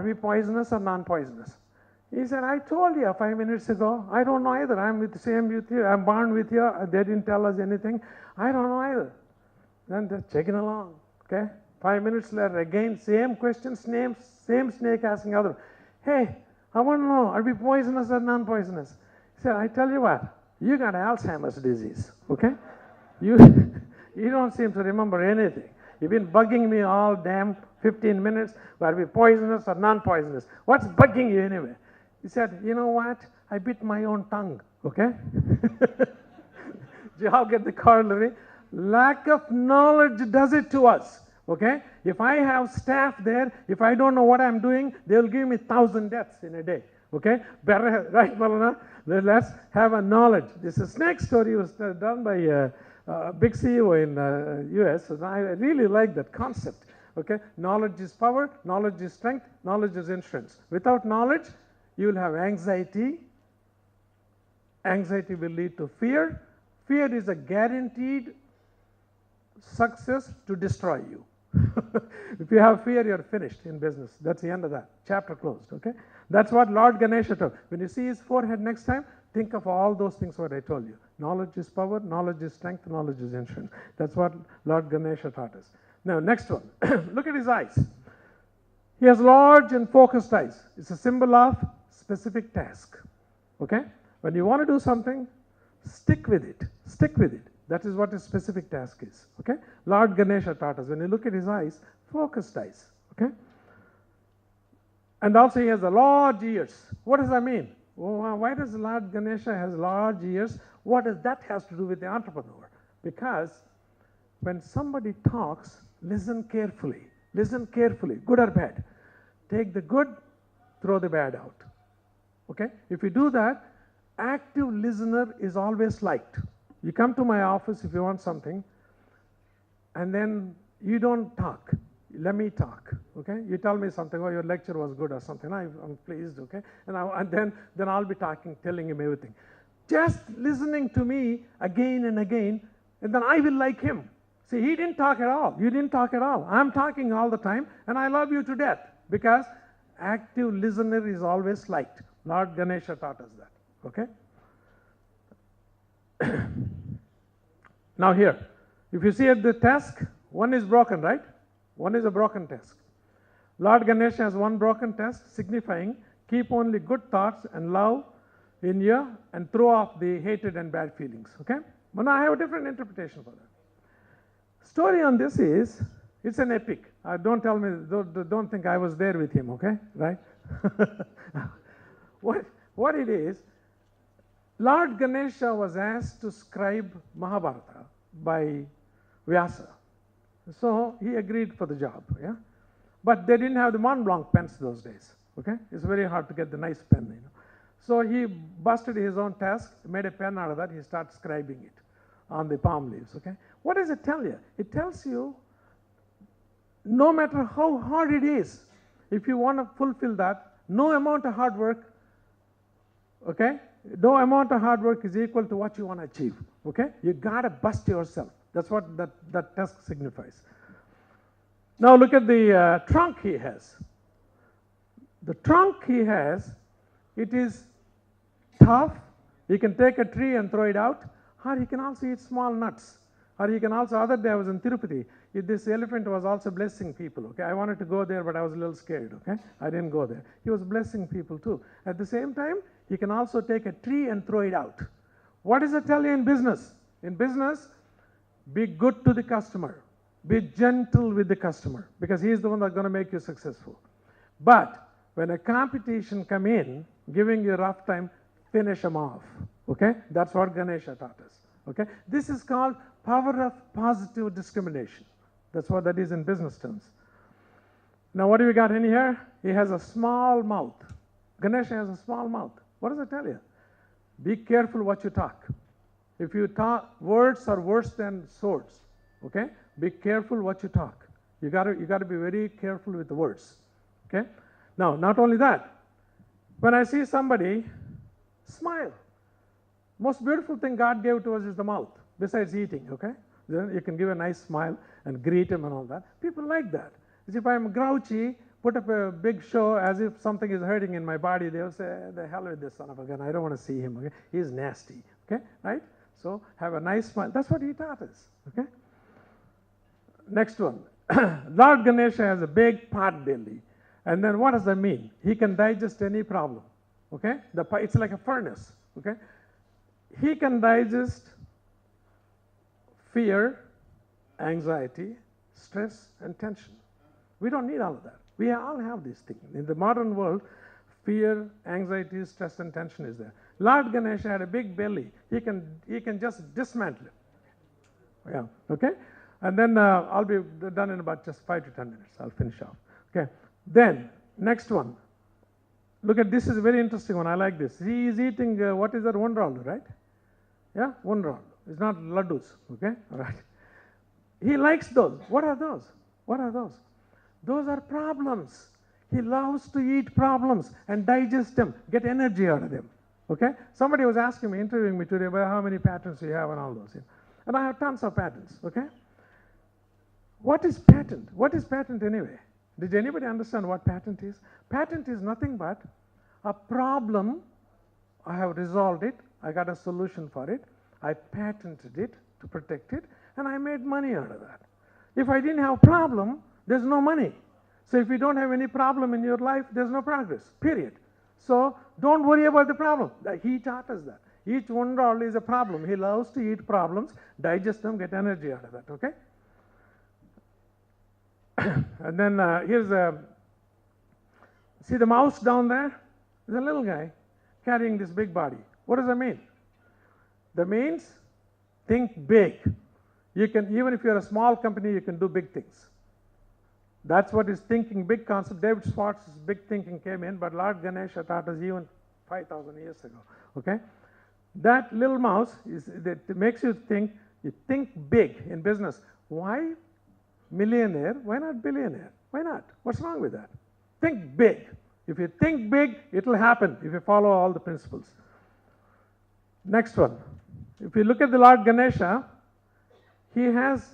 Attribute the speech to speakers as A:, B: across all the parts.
A: we poisonous or non-poisonous? He said, I told you 5 minutes ago. I don't know either. I'm with the same with you. I'm born with you. They didn't tell us anything. I don't know either. Then they're checking along. Okay? 5 minutes later, again, same question, same snake asking other. Hey, I want to know, are we poisonous or non-poisonous? He said, I tell you what, you got Alzheimer's disease. Okay? You don't seem to remember anything. You've been bugging me all damn 15 minutes. Are we poisonous or non-poisonous? What's bugging you anyway? He said, you know what? I bit my own tongue, okay? Do you all get the corollary? Lack of knowledge does it to us, okay? If I have staff there, if I don't know what I'm doing, they'll give me 1,000 deaths in a day, okay? Better, right, Malana? Let's have a knowledge. This is snake story was done by a big CEO in US, and I really like that concept, okay? Knowledge is power, knowledge is strength, knowledge is insurance. Without knowledge, you will have anxiety. Anxiety will lead to fear. Fear is a guaranteed success to destroy you. If you have fear, you're finished in business. That's the end of that. Chapter closed, okay? That's what Lord Ganesha told. When you see his forehead next time, think of all those things what I told you. Knowledge is power, knowledge is strength, knowledge is insurance. That's what Lord Ganesha taught us. Now, next one. Look at his eyes. He has large and focused eyes. It's a symbol of specific task, okay? When you want to do something, stick with it. Stick with it. That is what a specific task is, okay? Lord Ganesha taught us. When you look at his eyes, focused eyes, okay? And also he has a large ears. What does that mean? Well, why does Lord Ganesha has large ears? What does that have to do with the entrepreneur? Because when somebody talks, listen carefully. Listen carefully, good or bad. Take the good, throw the bad out. Okay? If you do that, active listener is always liked. You come to my office if you want something, and then you don't talk. Let me talk. Okay? You tell me something, oh, your lecture was good or something. I'm pleased, okay? And then I'll be talking, telling him everything. Just listening to me again and again, and then I will like him. See, he didn't talk at all. You didn't talk at all. I'm talking all the time, and I love you to death because active listener is always liked. Lord Ganesha taught us that. Okay? Now here, if you see at the task, one is broken, right? One is a broken task. Lord Ganesha has one broken task, signifying keep only good thoughts and love in you and throw off the hatred and bad feelings. Okay? But now I have a different interpretation for that. Story on this is, it's an epic. Don't tell me, don't think I was there with him, okay? Right? What it is, Lord Ganesha was asked to scribe Mahabharata by Vyasa. So he agreed for the job, yeah? But they didn't have the Mont Blanc pens those days, okay? It's very hard to get the nice pen, you know. So he busted his own task, made a pen out of that, he started scribing it on the palm leaves, okay? What does it tell you? It tells you no matter how hard it is, if you want to fulfill that, no amount of hard work, okay? No amount of hard work is equal to what you want to achieve, okay? You gotta bust yourself. That's what that task signifies. Now look at the trunk he has. The trunk he has, it is tough. He can take a tree and throw it out, or he can also eat small nuts. Or he can also, other day I was in Tirupati, this elephant was also blessing people, okay? I wanted to go there, but I was a little scared, okay? I didn't go there. He was blessing people too. At the same time, he can also take a tree and throw it out. What does it tell you in business? In business, be good to the customer. Be gentle with the customer, because he is the one that's going to make you successful. But when a competition come in, giving you a rough time, finish them off, okay? That's what Ganesha taught us, okay? This is called power of positive discrimination. That's what that is in business terms. Now what do we got in here? He has a small mouth. Ganesha has a small mouth. What does it tell you? Be careful what you talk. If you talk, words are worse than swords, okay? Be careful what you talk. You got to be very careful with the words, okay? Now, not only that, when I see somebody, smile. Most beautiful thing God gave to us is the mouth, besides eating, okay? Then you can give a nice smile and greet him and all that. People like that. If I'm grouchy, put up a big show as if something is hurting in my body. They'll say, the hell with this son of a gun. I don't want to see him. Okay? He's nasty. Okay? Right? So have a nice smile. That's what he taught us. Okay? Next one. Lord Ganesha has a big pot belly. And then what does that mean? He can digest any problem. Okay? It's like a furnace. Okay? He can digest fear, anxiety, stress, and tension. We don't need all of that. We all have these things. In the modern world, fear, anxiety, stress, and tension is there. Lord Ganesha had a big belly. He can just dismantle it. Yeah. Okay? And then I'll be done in about just 5 to 10 minutes. I'll finish off. Okay. Then, next one. Look at this, is a very interesting one. I like this. He is eating, what is that, one roll, right? Yeah, one roll. It's not laddus. Okay? All right. He likes those. What are those? What are those? Those are problems. He loves to eat problems and digest them, get energy out of them. Okay? Somebody was asking me, interviewing me today, about how many patents you have and all those. And I have tons of patents. Okay? What is patent? What is patent anyway? Did anybody understand what patent is? Patent is nothing but a problem. I have resolved it. I got a solution for it. I patented it to protect it, and I made money out of that. If I didn't have a problem, there's no money. So if you don't have any problem in your life, there's no progress, period. So don't worry about the problem. He taught us that. Each one roll is a problem. He loves to eat problems, digest them, get energy out of that, okay? And then here's see the mouse down there? There's a little guy carrying this big body. What does that mean? That means think big. You can, even if you're a small company, you can do big things. That's what his thinking big concept. David Schwartz's big thinking came in, but Lord Ganesha taught us even 5,000 years ago. Okay? That little mouse that makes you think big in business. Why millionaire? Why not billionaire? Why not? What's wrong with that? Think big. If you think big, it'll happen if you follow all the principles. Next one. If you look at the Lord Ganesha, he has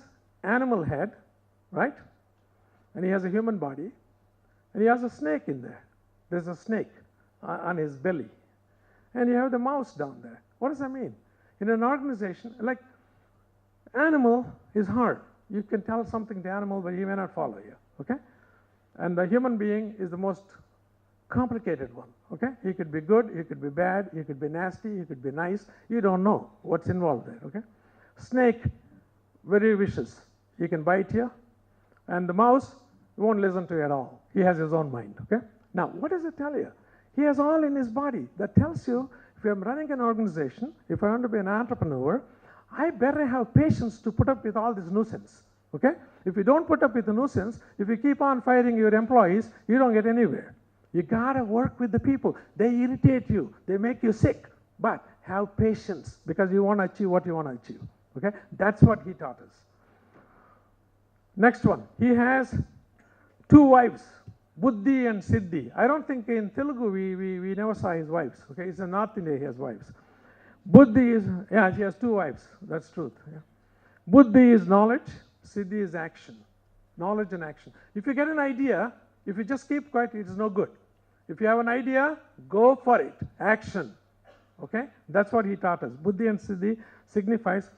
A: animal head, right? And he has a human body. And he has a snake in there. There's a snake on his belly. And you have the mouse down there. What does that mean? In an organization, like animal is hard. You can tell something to animal, but he may not follow you, okay? And the human being is the most complicated one, okay? He could be good, he could be bad, he could be nasty, he could be nice. You don't know what's involved there, okay? Snake, very vicious. He can bite you. And the mouse won't listen to you at all. He has his own mind, okay? Now, what does it tell you? He has all in his body. That tells you, if I'm running an organization, if I want to be an entrepreneur, I better have patience to put up with all this nuisance, okay? If you don't put up with the nuisance, if you keep on firing your employees, you don't get anywhere. You gotta work with the people. They irritate you. They make you sick. But have patience because you want to achieve what you want to achieve, okay? That's what he taught us. Next one. He has 2 wives, Buddhi and Siddhi. I don't think in Telugu we never saw his wives, okay? It's in North India he has wives. Buddhi is, yeah, he has 2 wives. That's truth. Yeah. Buddhi is knowledge. Siddhi is action. Knowledge and action. If you get an idea, if you just keep quiet, it is no good. If you have an idea, go for it. Action. Okay? That's what he taught us. Buddhi and Siddhi signifies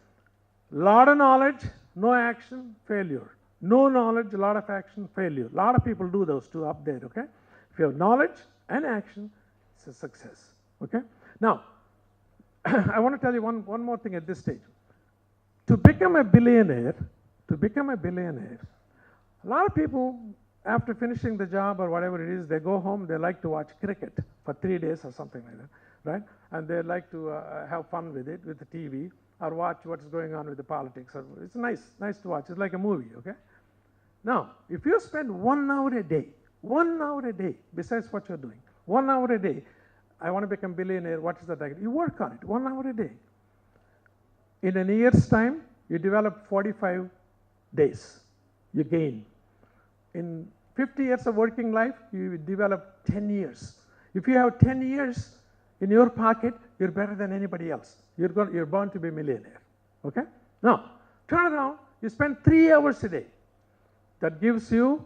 A: lot of knowledge, no action, failure. No knowledge, a lot of action, failure. A lot of people do those 2 up there. Okay? If you have knowledge and action, it's a success. Okay? Now, I want to tell you one more thing at this stage. To become a billionaire, a lot of people, after finishing the job or whatever it is, they go home, they like to watch cricket for 3 days or something like that, right? And they like to have fun with it, with the TV, or watch what's going on with the politics. It's nice to watch. It's like a movie, okay? Now, if you spend 1 hour a day, 1 hour a day, besides what you're doing, 1 hour a day, I want to become billionaire, what is that? You work on it, 1 hour a day. In a year's time, you develop 45 days, you gain. In 50 years of working life, you develop 10 years. If you have 10 years in your pocket, you're better than anybody else. You're bound to be a millionaire, okay? Now, turn around, you spend 3 hours a day. That gives you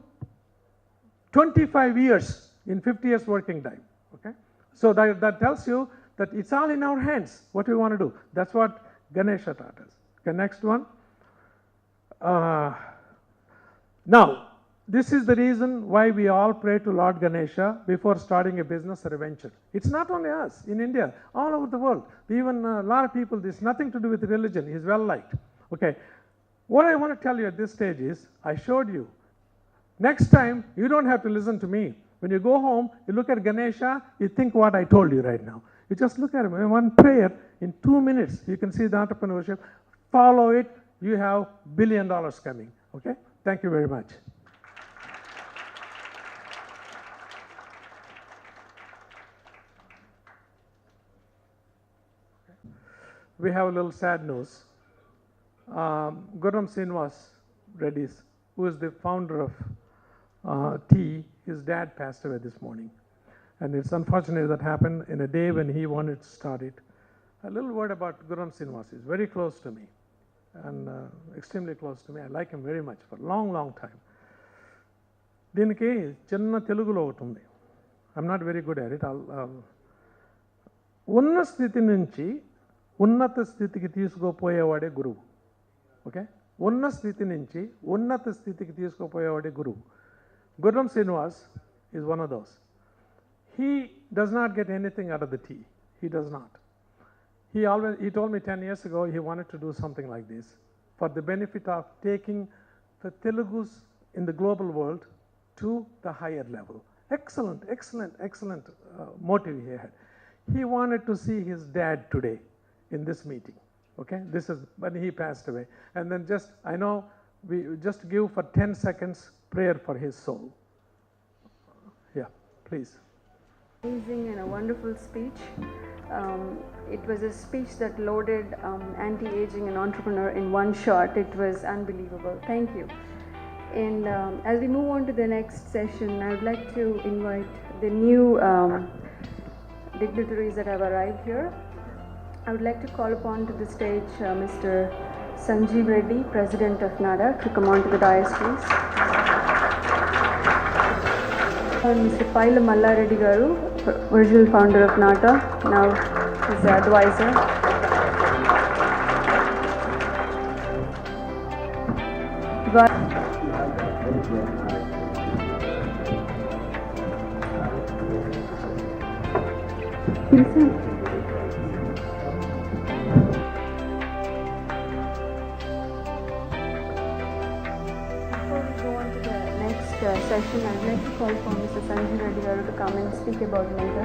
A: 25 years in 50 years working time. Okay? So that tells you that it's all in our hands, what we want to do. That's what Ganesha taught us. Okay, next one. Now, this is the reason why we all pray to Lord Ganesha before starting a business or a venture. It's not only us, in India, all over the world. Even a lot of people, this nothing to do with religion. He's well liked. Okay, what I want to tell you at this stage is, I showed you. Next time, you don't have to listen to me. When you go home, you look at Ganesha, you think what I told you right now. You just look at him. In one prayer, in 2 minutes, you can see the entrepreneurship. Follow it, you have $1 billion coming. Okay? Thank you very much. We have a little sad news. Gurram Srinivas Reddy, who is the founder of tea, his dad passed away this morning. And it's unfortunate that happened in a day when he wanted to start it. A little word about Gurram Srinivas. He's very close to me and extremely close to me. I like him very much for a long, long time. దీనికి చిన్న తెలుగులో ఒకటి ఉంది. I'm not very good at it. ఉన్న స్థితి నుంచి ఉన్నత స్థితికి తీసుకుపోయేవాడే గురువు. ఓకే, ఉన్న స్థితి నుంచి ఉన్నత స్థితికి తీసుకుపోయేవాడే గురువు. Gurram Srinivas is one of those. He does not get anything out of the tea. He does not. He told me 10 years ago he wanted to do something like this for the benefit of taking the Telugus in the global world to the higher level. Excellent, excellent, excellent motive he had. He wanted to see his dad today in this meeting. Okay, this is when he passed away. And then just, I know, we just give for 10 seconds prayer for his soul. Yeah, please.
B: Amazing and a wonderful speech. It was a speech that loaded anti-aging and entrepreneur in one shot. It was unbelievable. Thank you. And as we move on to the next session, I would like to invite the new dignitaries that have arrived here. I would like to call upon to the stage Mr. Sanjeev Reddy, President of NADA, to come on to the dais, please. And Mr. Paila Malla Reddy Garu, original founder of NADA, now his advisor. Session, I would like to call upon Mr. Sanjeev Reddy Garu to come and speak about NADA.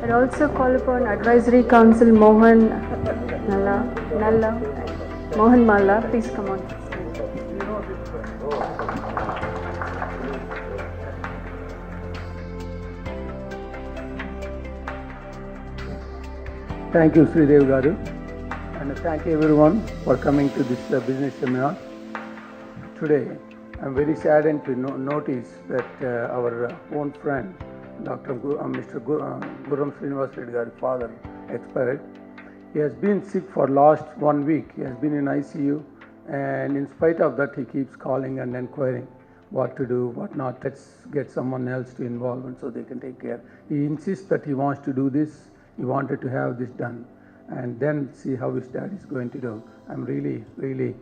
B: I'd also call upon Advisory Council Mohan Malla, please come on.
C: Thank you, Sridev Garu. And thank everyone for coming to this business seminar. Today, I'm very saddened to notice that our own friend, Mr. Gurram Srinivas Reddy Garu's father, expired. He has been sick for last 1 week. He has been in ICU, and in spite of that, he keeps calling and inquiring what to do, what not. Let's get someone else to involve and so they can take care. He insists that he wants to do this. He wanted to have this done and then see how his dad is going to do. I'm really, really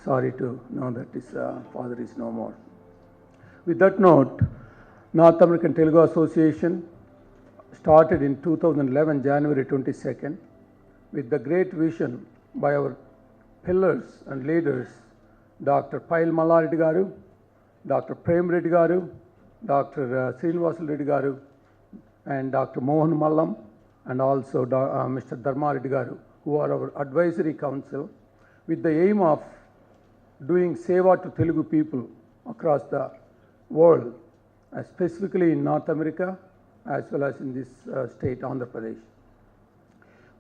C: sorry to know that his father is no more. With that note, North American Telugu Association started in 2011, January 22nd, with the great vision by our pillars and leaders, Dr. Paila Malla Reddy Garu, Dr. Prem Reddy Garu, Dr. Srinivas Reddy Garu, and Dr. Mohan Mallam, and also Mr. Dharma Reddy Garu, who are our advisory council, with the aim of doing seva to Telugu people across the world, specifically in North America as well as in this state, Andhra Pradesh.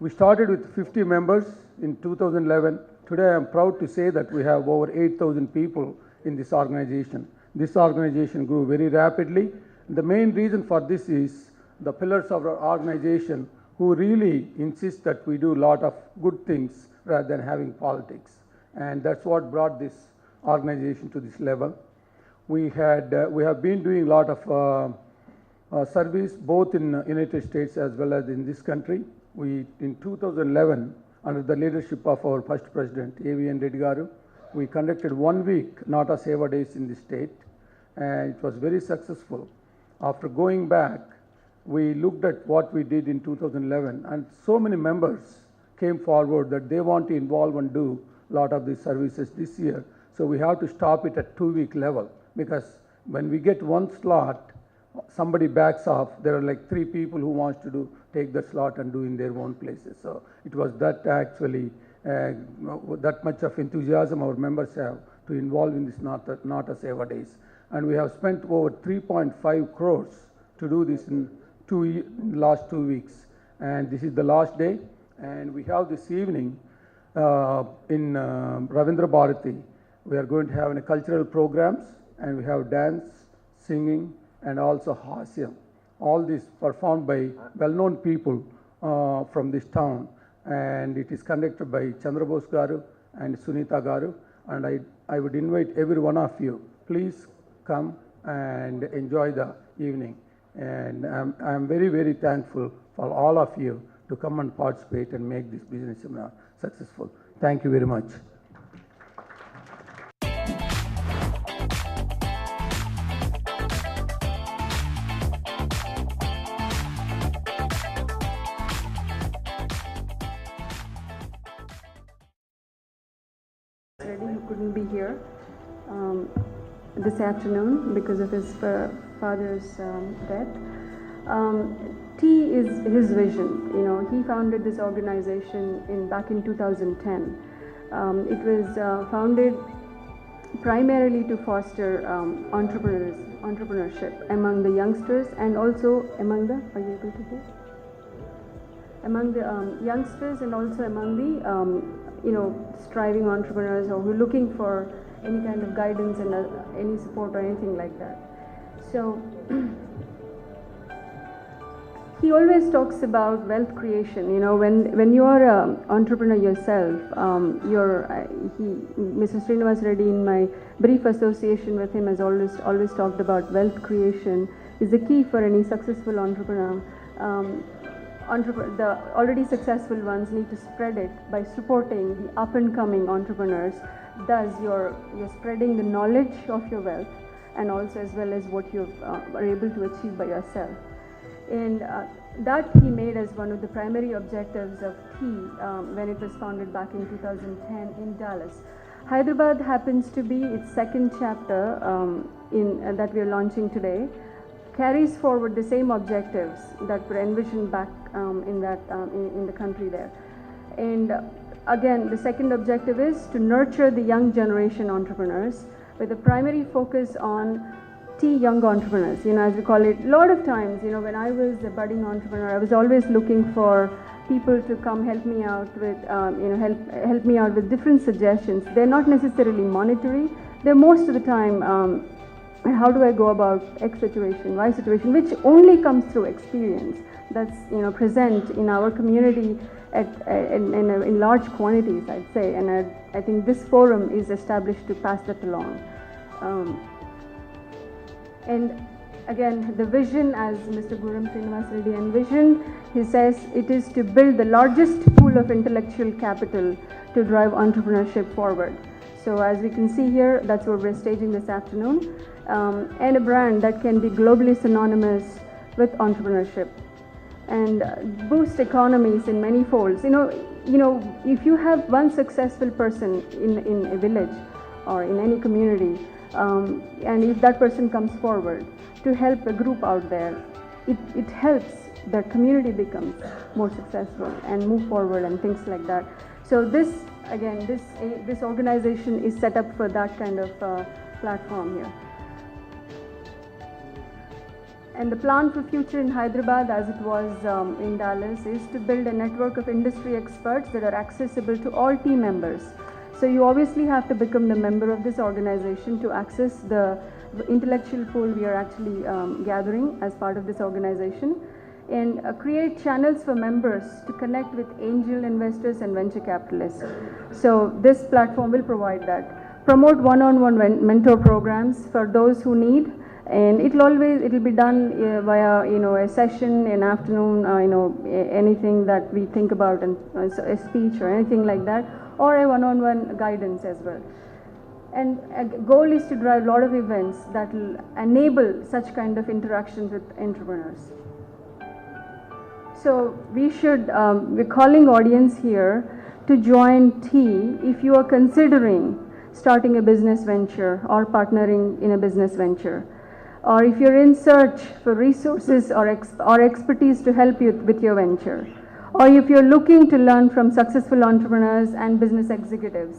C: We started with 50 members in 2011. Today I am proud to say that we have over 8,000 people in this organization. This organization grew very rapidly. The main reason for this is the pillars of our organization who really insist that we do a lot of good things rather than having politics. And that's what brought this organization to this level. We have been doing a lot of service both in United States as well as in this country. We, in 2011, under the leadership of our first president, A.V.N. Reddy Garu, we conducted 1 week Nata Seva Days in the state, and it was very successful. After going back, we looked at what we did in 2011, and so many members came forward that they want to involve and do a lot of these services this year. So we have to stop it at 2-week level, because when we get one slot, somebody backs off. There are like 3 people who wants to take the slot and do in their own places. So it was that actually that much of enthusiasm our members have to involve in this Nata Seva Days. And we have spent over 3.5 crores to do this in last 2 weeks. And this is the last day. And we have this evening in Ravindra Bharati, we are going to have cultural programs, and we have dance, singing, and also hasya. All this performed by well-known people from this town, and it is conducted by Chandrabose Garu and Sunita Garu. And I would invite every one of you, please come and enjoy the evening. And I'm very, very thankful for all of you to come and participate and make this business seminar successful. Thank you very much.
B: Who couldn't be here this afternoon because of his father's death. Tea is his vision. You know, he founded this organization back in 2010. It was founded primarily to foster entrepreneurship among the youngsters, and also among the, are you able to hear? Among the youngsters, and also among the striving entrepreneurs, or who are looking for any kind of guidance and any support or anything like that. So he always talks about wealth creation. You know, when you are an entrepreneur yourself, Mr. Srinivas Reddy, in my brief association with him, has always talked about wealth creation is the key for any successful entrepreneur. The already successful ones need to spread it by supporting the up-and-coming entrepreneurs. Thus, you're spreading the knowledge of your wealth, and also as well as what you are able to achieve by yourself. And that he made as one of the primary objectives of Tea when it was founded back in 2010 in Dallas. Hyderabad happens to be its second chapter that we are launching today. Carries forward the same objectives that were envisioned back in the country there. And again, the second objective is to nurture the young generation entrepreneurs with a primary focus on Tea young entrepreneurs, as we call it. A lot of times, when I was a budding entrepreneur, I was always looking for people to come help me out with, help me out with different suggestions. They're not necessarily monetary. They're most of the time, how do I go about X situation, Y situation, which only comes through experience. That's present in our community in large quantities, I'd say, and I think this forum is established to pass that along. And again, the vision, as Mr. Guram Srinivas Reddy envisioned, he says it is to build the largest pool of intellectual capital to drive entrepreneurship forward. So as we can see here, that's what we're staging this afternoon, and a brand that can be globally synonymous with entrepreneurship and boost economies in many folds. If you have one successful person in a village or in any community, and if that person comes forward to help a group out there, it helps the community becomes more successful and move forward and things like that. So this organization is set up for that kind of platform here. And the plan for future in Hyderabad, as it was in Dallas, is to build a network of industry experts that are accessible to all team members. So you obviously have to become the member of this organization to access the intellectual pool we are actually gathering as part of this organization, and create channels for members to connect with angel investors and venture capitalists. So this platform will provide that. promote one-on-one mentor programs for those who need, and it'll be done via a session, an afternoon, anything that we think about, and a speech or anything like that, or a one-on-one guidance as well. And a goal is to drive a lot of events that will enable such kind of interactions with entrepreneurs. So we're calling audience here to join T if you are considering starting a business venture or partnering in a business venture, or if you're in search for resources or expertise to help you with your venture, or if you're looking to learn from successful entrepreneurs and business executives.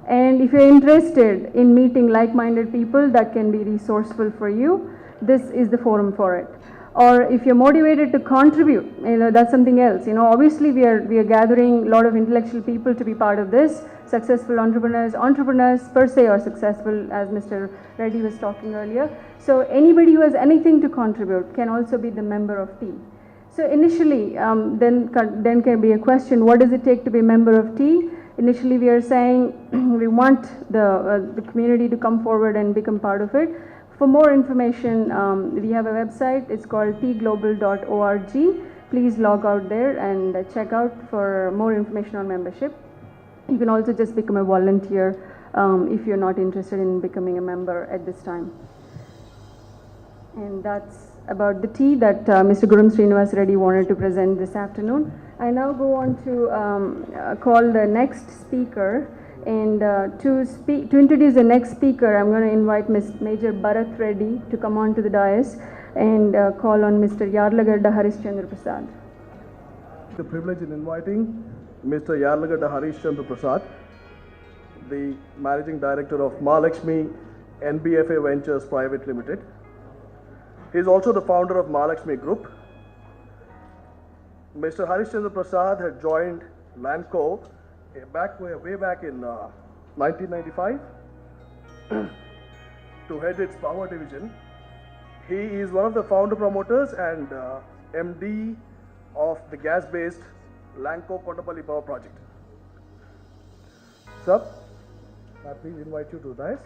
B: And if you're interested in meeting like-minded people that can be resourceful for you, this is the forum for it. Or if you're motivated to contribute, that's something else. Obviously we are gathering a lot of intellectual people to be part of this. Successful entrepreneurs per se are successful, as Mr. Reddy was talking earlier. So anybody who has anything to contribute can also be the member of T. So initially, then can be a question: what does it take to be a member of T? Initially, we are saying we want the community to come forward and become part of it. For more information, we have a website. It's called tglobal.org. Please log out there and check out for more information on membership. You can also just become a volunteer if you're not interested in becoming a member at this time. And that's about the T that Mr. Gurum Srinivas Reddy wanted to present this afternoon. I now go on to call the next speaker. And to introduce the next speaker, I'm going to invite Major Bharat Reddy to come on to the dais and call on Mr. Yarlagadda Harishchandra Prasad.
D: The privilege in inviting Mr. Yarlagadda Harishchandra Prasad, the Managing Director of Mahalakshmi NBFA Ventures Private Limited. He is also the founder of Mahalakshmi Group. Mr. Harishchandra Prasad had joined Lanco way back in 1995 to head its power division. He is one of the founder promoters and MD of the gas-based Lanco Kotapalli power project. Sir, I please invite you to this.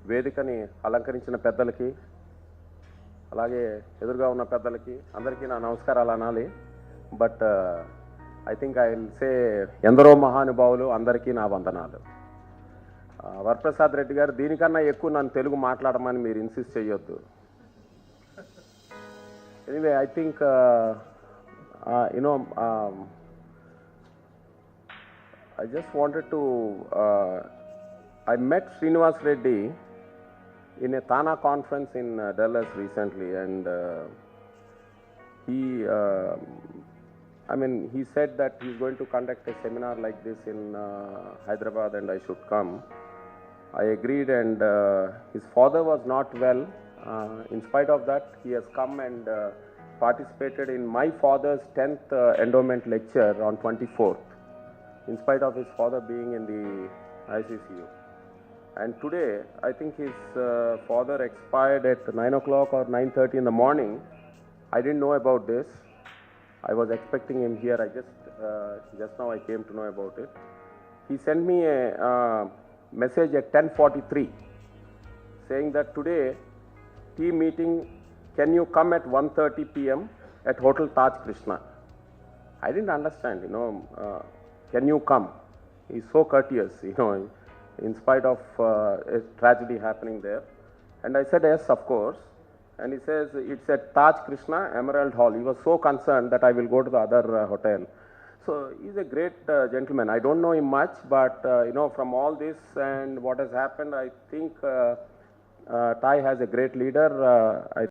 E: వేదికని అలంకరించిన పెద్దలకి, అలాగే ఎదురుగా ఉన్న పెద్దలకి అందరికీ నా నమస్కారాలు అనాలి. But I think I will say ఎందరో మహానుభావులు అందరికీ నా వందనాలు. వరప్రసాద్ రెడ్డి గారు, దీనికన్నా ఎక్కువ నన్ను తెలుగు మాట్లాడమని మీరు ఇన్సిస్ట్ చేయొద్దు. Anyway, I think I just wanted to I met Srinivas Reddy in a Thana conference in Dallas recently, and he said that he's going to conduct a seminar like this in Hyderabad and I should come. I agreed, and his father was not well. In spite of that, he has come and participated in my father's 10th endowment lecture on 24th, in spite of his father being in the ICCU. And today, I think his father expired at 9 o'clock or 9:30 in the morning. I didn't know about this. I was expecting him here. Just now I came to know about it. He sent me a message at 10:43 saying that today, tea meeting, can you come at 1:30 p.m. at Hotel Taj Krishna? I didn't understand, can you come? He's so courteous, in spite of a tragedy happening there. And I said, yes, of course. And he says, it's at Taj Krishna, Emerald Hall. He was so concerned that I will go to the other hotel. So he's a great gentleman. I don't know him much, but from all this and what has happened, I think Thai has a great leader.